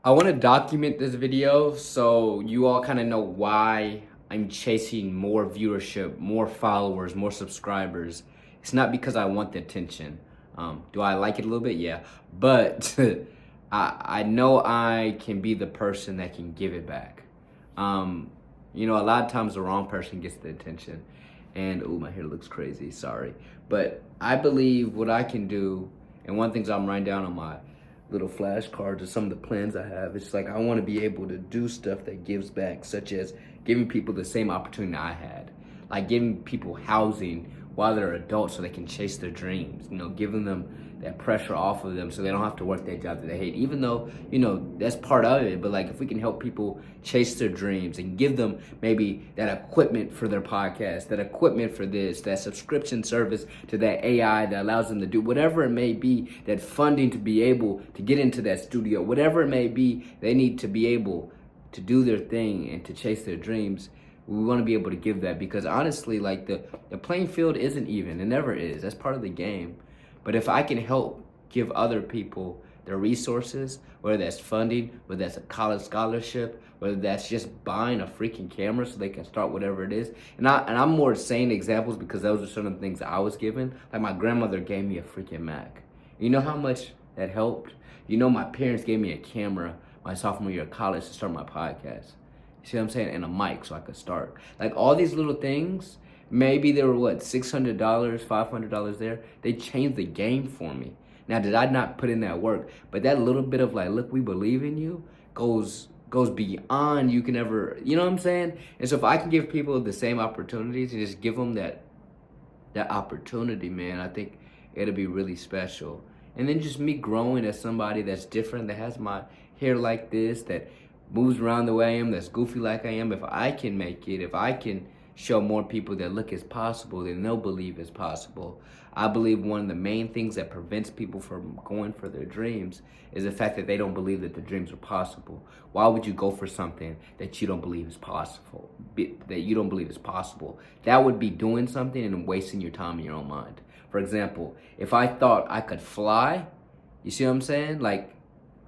I want to document this video so you all kind of know why I'm chasing more viewership, more followers, more subscribers. It's not because I want the attention. Do I like it a little bit? Yeah. But I know I can be the person that can give it back. A lot of times the wrong person gets the attention. And, oh, my hair looks crazy. Sorry. But I believe what I can do, and one of the things I'm writing down on my little flashcards of some of the plans I have. It's like I want to be able to do stuff that gives back, such as giving people the same opportunity I had, like giving people housing while they're adults so they can chase their dreams. Giving them that pressure off of them so they don't have to work that job that they hate. Even though that's part of it, but like if we can help people chase their dreams and give them maybe that equipment for their podcast, that equipment for this, that subscription service to that AI that allows them to do whatever it may be, that funding to be able to get into that studio, whatever it may be, they need to be able to do their thing and to chase their dreams. We want to be able to give that because honestly, like the playing field isn't even. It never is. That's part of the game. But if I can help give other people their resources, whether that's funding, whether that's a college scholarship, whether that's just buying a freaking camera so they can start whatever it is. And I'm more saying examples because those are certain things I was given. Like my grandmother gave me a freaking Mac. You know how much that helped? My parents gave me a camera my sophomore year of college to start my podcast. You see what I'm saying? And a mic so I could start. Like all these little things, maybe they were what, $600, $500 there. They changed the game for me. Now, did I not put in that work? But that little bit of like, look, we believe in you goes beyond you can ever, you know what I'm saying? And so if I can give people the same opportunities and just give them that opportunity, man, I think it'll be really special. And then just me growing as somebody that's different, that has my hair like this, that moves around the way I am, that's goofy like I am. If I can make it, if I can show more people that look, it's possible, then they'll believe it's possible. I believe one of the main things that prevents people from going for their dreams is the fact that they don't believe that the dreams are possible. Why would you go for something that you don't believe is possible? That you don't believe is possible? That would be doing something and wasting your time in your own mind. For example, if I thought I could fly, you see what I'm saying? Like,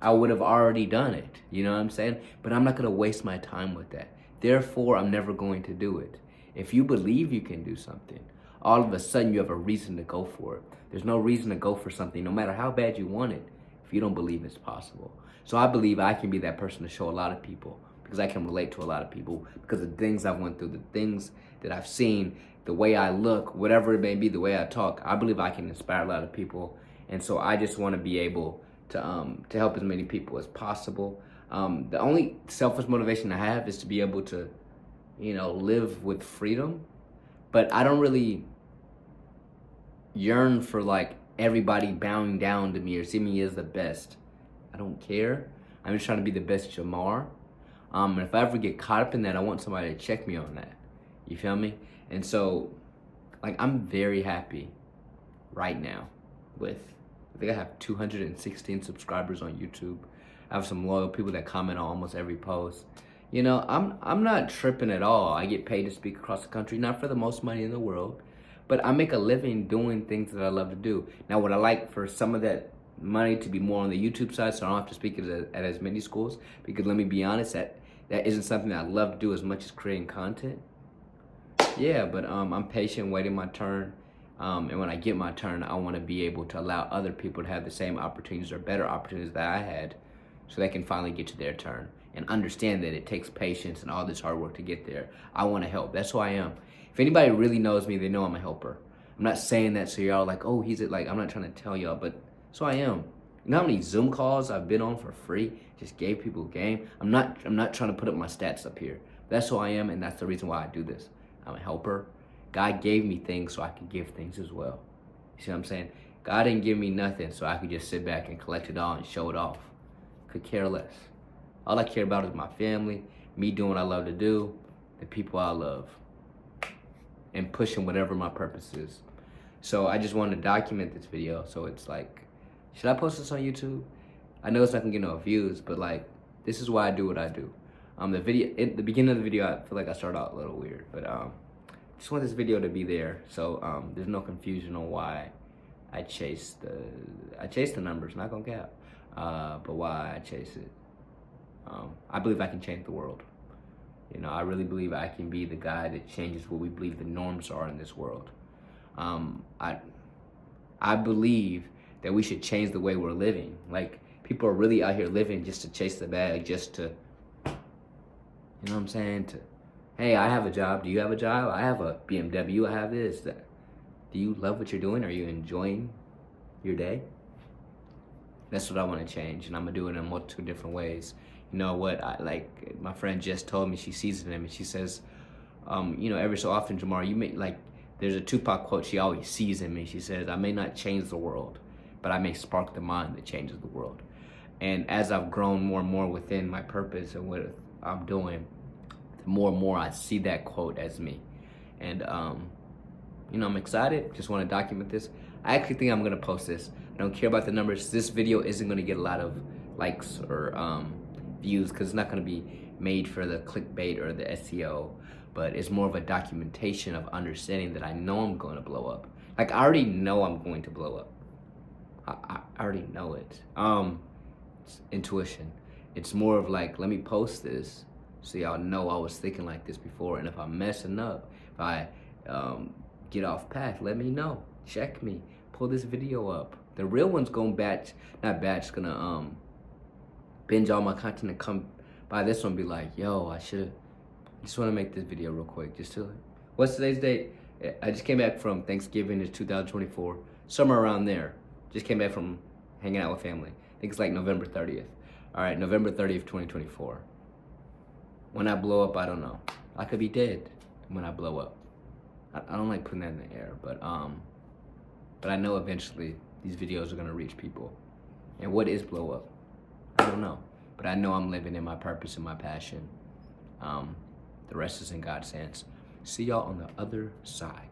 I would have already done it. You know what I'm saying? But I'm not going to waste my time with that. Therefore, I'm never going to do it. If you believe you can do something, all of a sudden you have a reason to go for it. There's no reason to go for something, no matter how bad you want it, if you don't believe it's possible. So I believe I can be that person to show a lot of people because I can relate to a lot of people because of the things I've went through, the things that I've seen, the way I look, whatever it may be, the way I talk. I believe I can inspire a lot of people. And so I just want to be able to help as many people as possible. The only selfish motivation I have is to be able to live with freedom. But I don't really yearn for like everybody bowing down to me or see me as the best. I don't care. I'm just trying to be the best Jamar. And if I ever get caught up in that, I want somebody to check me on that. You feel me? And so, like, I'm very happy right now with, I think I have 216 subscribers on YouTube. I have some loyal people that comment on almost every post. I'm not tripping at all. I get paid to speak across the country, not for the most money in the world, but I make a living doing things that I love to do. Now, would I like for some of that money to be more on the YouTube side so I don't have to speak at as many schools? Because let me be honest, that isn't something that I love to do as much as creating content. Yeah, but I'm patient, waiting my turn. And when I get my turn, I want to be able to allow other people to have the same opportunities or better opportunities that I had so they can finally get to their turn and understand that it takes patience and all this hard work to get there. I want to help. That's who I am. If anybody really knows me, they know I'm a helper. I'm not saying that so y'all like, oh, he's like, I'm not trying to tell y'all, but so I am. You know how many Zoom calls I've been on for free? Just gave people game. I'm not trying to put up my stats up here. That's who I am, and that's the reason why I do this. I'm a helper. God gave me things so I could give things as well. You see what I'm saying? God didn't give me nothing so I could just sit back and collect it all and show it off. Could care less. All I care about is my family, me doing what I love to do, the people I love, and pushing whatever my purpose is. So I just wanted to document this video. So it's like, should I post this on YouTube? I know it's not gonna get no views, but like, this is why I do what I do. The video, at the beginning of the video, I feel like I started out a little weird, but just want this video to be there so there's no confusion on why I chase the numbers, not gonna cap, but why I chase it. I believe I can change the world. You know, I really believe I can be the guy that changes what we believe the norms are in this world. I believe that we should change the way we're living. Like, people are really out here living just to chase the bag, just to, you know what I'm saying? To, hey, I have a job. Do you have a job? I have a BMW. I have this. That. Do you love what you're doing? Are you enjoying your day? That's what I want to change, and I'm gonna do it in multiple different ways. You know what? I like my friend just told me she sees it in him, and she says, you know, every so often, Jamar, you may like. There's a Tupac quote she always sees in me. She says, "I may not change the world, but I may spark the mind that changes the world." And as I've grown more and more within my purpose and what I'm doing, the more and more I see that quote as me. And you know, I'm excited. Just want to document this. I actually think I'm gonna post this. I don't care about the numbers. This video isn't gonna get a lot of likes or views because it's not gonna be made for the clickbait or the SEO, but it's more of a documentation of understanding that I know I'm going to blow up. Like, I already know I'm going to blow up. I already know it. It's intuition. It's more of like, let me post this so y'all know I was thinking like this before, and if I'm messing up, if I get off path, let me know. Check me. Pull this video up. The real one's gonna gonna binge all my content and come by this one, be like, yo, I just want to make this video real quick. What's today's date? I just came back from Thanksgiving. It's 2024, somewhere around there. Just came back from hanging out with family. I think it's like November 30th. All right, November 30th, 2024. When I blow up, I don't know. I could be dead when I blow up. I don't like putting that in the air, but I know eventually these videos are gonna reach people. And what is blow up? I don't know, but I know I'm living in my purpose and my passion. The rest is in God's hands. See y'all on the other side.